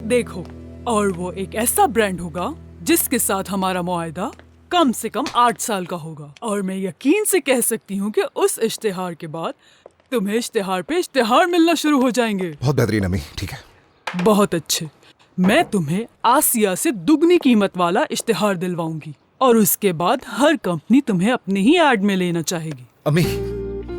देखो, और वो एक ऐसा ब्रांड होगा जिसके साथ हमारा मुआहदा कम से कम 8 साल का होगा। और मैं यकीन से कह सकती हूँ कि उस इश्तिहार के बाद तुम्हें इश्तिहार पे इश्तिहार मिलना शुरू हो जाएंगे। बहुत बेहतरीन अम्मी, ठीक है। बहुत अच्छे। मैं तुम्हें आसिया से दुगनी कीमत वाला इश्तिहार दिलवाऊंगी और उसके बाद हर कंपनी तुम्हें अपने ही ऐड में लेना चाहेगी। अम्मी,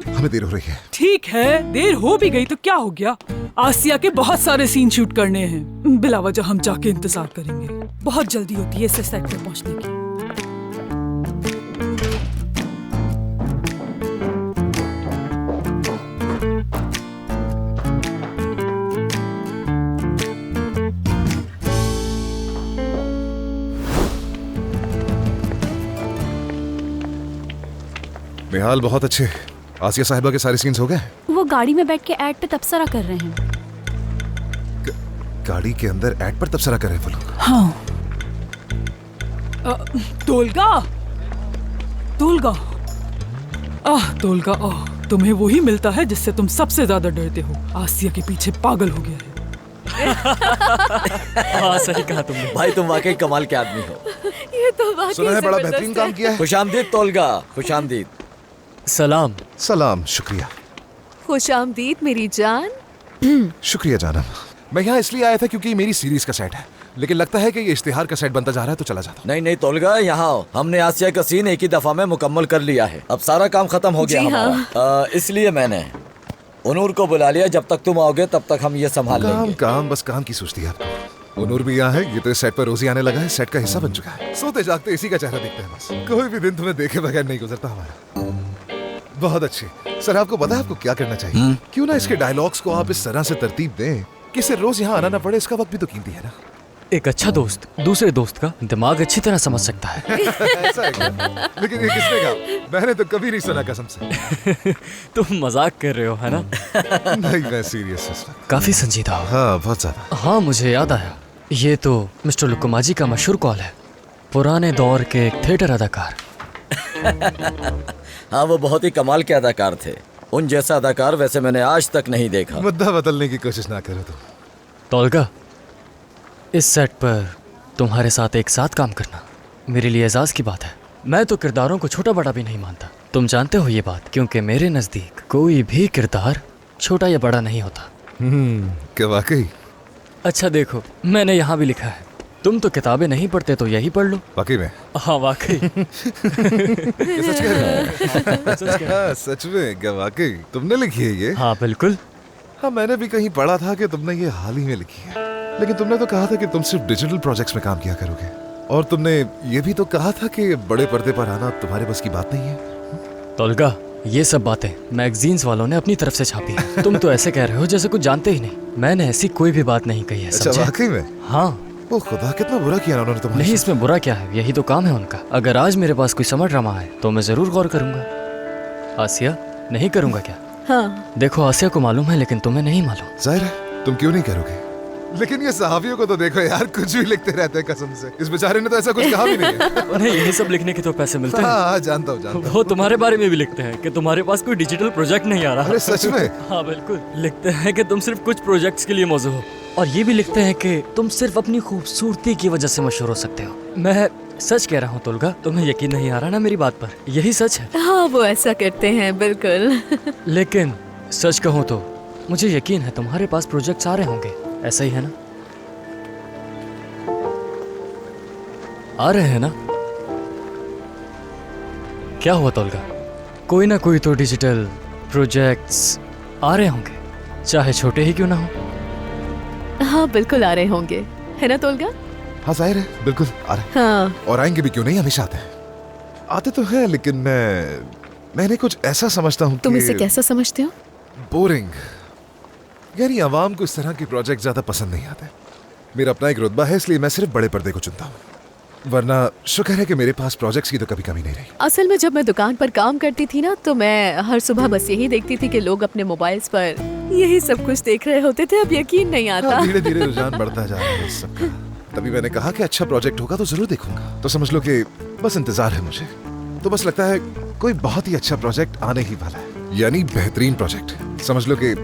हमें देर हो रही है। ठीक है, देर हो भी गई तो क्या हो गया। आसिया के बहुत सारे सीन शूट करने हैं, बिला वजह हम जाके इंतजार करेंगे। बहुत जल्दी होती है इसे सेट पे पहुंचने की। निहाल, बहुत अच्छे। आसिया साहिबा के सारे सीन्स हो गए? वो गाड़ी में बैठ के ऐड पे तबसरा कर रहे हैं। गाड़ी के अंदर ऐड पर तबसरा कर रहे हैं वो लोग? हाँ। तोलगा, तोलगा, तोलगा, तुम्हें वही मिलता है जिससे तुम सबसे ज्यादा डरते हो। आसिया के पीछे पागल हो गया है। हाँ, सही कहा तुमने। भाई तुम वाकई कमाल के आदमी हो। ये तो वाकई सुना है बड़ा बेहतरीन काम किया है। खुशामदीद तोलगा, खुशामदीद। सलाम। सलाम, शुक्रिया। खुशामदीद मेरी जान। शुक्रिया जानम। मैं यहाँ इसलिए आया था क्योंकि मेरी सीरीज का सेट है, लेकिन लगता है कि ये इश्तिहार का सेट बनता जा रहा है, तो चला जाता। नहीं नहीं तोलगा, यहाँ आओ। हमने आसिया का सीन एक ही दफा में मुकम्मल कर लिया है। अब सारा काम खत्म हो गया हमारा। इसलिए मैंने उनूर को बुला लिया। जब तक तुम आओगे तब तक हम ये संभाल लेंगे। काम बस काम की सोचती है आपको। उनूर भी यहाँ है, ये तो इस सेट पर रोज ही आने लगा है, सेट का हिस्सा बन चुका है। सोते जागते इसी का चेहरा देखते हैं बस। कोई भी दिन तुम्हें देखे बगैर नहीं गुजरता हमारा। बहुत अच्छे सर, आपको पता है आपको क्या करना चाहिए? क्यों ना इसके डायलॉग्स को आप इस तरह से तरतीब दें कि इसे रोज यहाँ आना ना पड़े। इसका वक्त भी तो कीमती है ना। एक अच्छा दोस्त दूसरे दोस्त का दिमाग अच्छी तरह समझ सकता है। ऐसा है क्या? लेकिन ये किसने कहा? मैंने तो कभी नहीं सुना, कसम से। तुम मजाक कर रहे हो, है ना? नहीं, मैं सीरियस इस वक्त। काफी संजीदा हो। हाँ, बहुत ज्यादा। हाँ, मुझे याद आया। ये तो मिस्टर लुकुमाजी का मशहूर कॉल है। पुराने दौर के एक थिएटर अदाकार। हाँ, वो बहुत ही कमाल के अदाकार थे। उन जैसा अदाकार वैसे मैंने आज तक नहीं देखा। मुद्दा बदलने की कोशिश ना करो तुम। तोलगा, इस सेट पर तुम्हारे साथ एक साथ काम करना मेरे लिए एजाज की बात है। मैं तो किरदारों को छोटा बड़ा भी नहीं मानता। तुम जानते हो ये बात, क्योंकि मेरे नजदीक कोई भी किरदार छोटा या बड़ा नहीं होता। क्या वाकई? अच्छा देखो, मैंने यहाँ भी लिखा है, तुम तो किताबें नहीं पढ़ते तो यही पढ़ लो। वाकई में? हाँ, वाकई। सच कह रहे हो? सच में? क्या वाकई तुमने लिखी है ये? हाँ बिल्कुल। हाँ, मैंने भी कहीं पढ़ा था कि तुमने ये हाल ही में लिखी है। लेकिन तुमने तो कहा था कि तुम सिर्फ डिजिटल प्रोजेक्ट्स में काम किया करोगे, और तुमने ये भी तो कहा था कि बड़े पर्दे पर आना तुम्हारे बस की बात नहीं है। तोलगा, ये सब बातें मैगजीन्स वालों ने अपनी तरफ से छापी है। तुम तो ऐसे कह रहे हो जैसे कुछ जानते ही नहीं। मैंने ऐसी कोई भी बात नहीं कही है। अच्छा, वाकई में? हाँ। ओ खुदा, कितना बुरा किया ना उन्होंने तुम्हारे। नहीं, इसमें बुरा क्या है, यही तो काम है उनका। अगर आज मेरे पास कोई समर ड्रामा है तो मैं जरूर गौर करूंगा। आसिया, नहीं करूंगा क्या? हाँ। देखो, आसिया को मालूम है लेकिन तुम्हें नहीं मालूम। जाहिर है, तुम क्यों नहीं करोगे? लेकिन ये सहाफियों को तो देखो यार, कुछ भी लिखते रहते हैं कसम से। इस बेचारे ने तो ऐसा कुछ कहा भी नहीं है। उन्हें यही सब लिखने के तो पैसे मिलते हैं। हाँ, जानता हूँ। वो तुम्हारे बारे में भी लिखते हैं कि तुम्हारे पास कोई डिजिटल प्रोजेक्ट नहीं आ रहा। अरे सच में? हाँ बिल्कुल, लिखते हैं कि तुम सिर्फ कुछ प्रोजेक्ट्स के लिए मौजूद हो, और ये भी लिखते हैं कि तुम सिर्फ अपनी खूबसूरती की वजह से मशहूर हो सकते हो। मैं सच कह रहा हूँ तोलगा, तुम्हें यकीन नहीं आ रहा ना मेरी बात पर? यही सच है। हाँ, वो ऐसा करते हैं, बिल्कुल। लेकिन सच कहूँ तो मुझे यकीन है तुम्हारे पास प्रोजेक्ट्स आ रहे होंगे, ऐसा ही है ना? आ रहे हैं ना? क्या हुआ तोलगा? कोई ना कोई तो डिजिटल प्रोजेक्ट्स आ रहे होंगे, चाहे छोटे ही क्यों ना हो। हाँ बिल्कुल आ रहे होंगे, है ना तोलगा? हाँ जाहिर है, बिल्कुल आ रहे हैं। हाँ। और आएंगे भी क्यों नहीं, हमेशा आते हैं। आते तो हैं, लेकिन मैंने कुछ ऐसा समझता हूँ। तुम इसे कैसा समझते हो? बोरिंग। यानी आवाम को इस तरह के प्रोजेक्ट ज्यादा पसंद नहीं आते। मेरा अपना एक रुतबा है, इसलिए मैं सिर्फ बड़े पर्दे को चुनता हूँ, वरना शुक्र है कि मेरे पास प्रोजेक्ट्स की तो कभी कमी नहीं रही। असल में जब मैं दुकान पर काम करती थी ना, तो मैं हर सुबह बस यही देखती थी कि लोग अपने मोबाइल्स पर यही सब कुछ देख रहे होते थे। अब यकीन नहीं आता। धीरे धीरे रुझान बढ़ता जा रहा है इस सब का। तभी मैंने कहा कि अच्छा प्रोजेक्ट होगा तो जरूर देखूंगा। तो समझ लो कि बस इंतजार है मुझे। तो बस लगता है कोई बहुत ही अच्छा प्रोजेक्ट आने ही वाला है, यानी बेहतरीन प्रोजेक्ट। समझ लो कि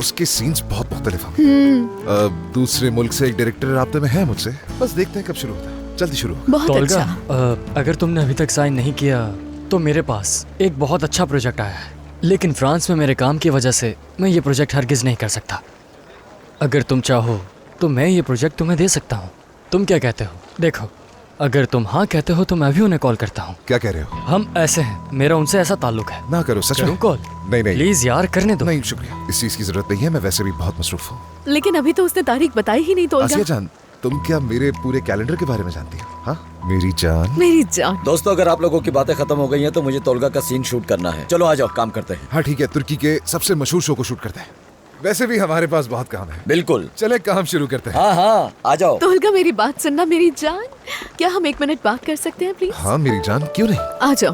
उसके सीन्स बहुत मुख्तलिफ होंगे। दूसरे मुल्क से एक डायरेक्टर राब्ते में है मुझसे, बस देखते हैं कब शुरू होता है। जल्दी शुरू होगा। बहुत तोलगा, अच्छा। अगर तुमने अभी तक साइन नहीं किया तो मेरे पास एक बहुत अच्छा प्रोजेक्ट आया है, लेकिन फ्रांस में मेरे काम की वजह से मैं ये प्रोजेक्ट हरगिज नहीं कर सकता। अगर तुम चाहो तो मैं ये प्रोजेक्ट तुम्हें दे सकता हूँ। तुम क्या कहते हो? देखो, अगर तुम हाँ कहते हो तो मैं भी उन्हें कॉल करता हूँ। क्या कह रहे हो? हम ऐसे हैं, मेरा उनसे ऐसा ताल्लुक है। ना करो, सच करूँ में? कॉल? नहीं नहीं प्लीज यार, करने दो। नहीं शुक्रिया, इस चीज की जरूरत नहीं है। मैं वैसे भी बहुत मसरूफ हूँ। लेकिन अभी तो उसने तारीख बताई ही नहीं आसिया तोलगा। जान, तुम क्या मेरे पूरे कैलेंडर के बारे में जानती हो? हाँ मेरी जान। मेरी जान। दोस्तों, अगर आप लोगों की बातें खत्म हो गई हैं तो मुझे तोलगा का सीन शूट करना है। चलो आ जाओ, काम करते हैं। हाँ ठीक है, तुर्की के सबसे मशहूर शो को शूट करते हैं। वैसे भी हमारे पास बहुत काम है। बिल्कुल। चले काम शुरू करते हैं। हाँ हाँ, आ जाओ। तोलगा मेरी बात सुनना मेरी जान। क्या हम 1 मिनट बात कर सकते हैं प्लीज? हाँ मेरी जान, क्यों नहीं। आ जाओ।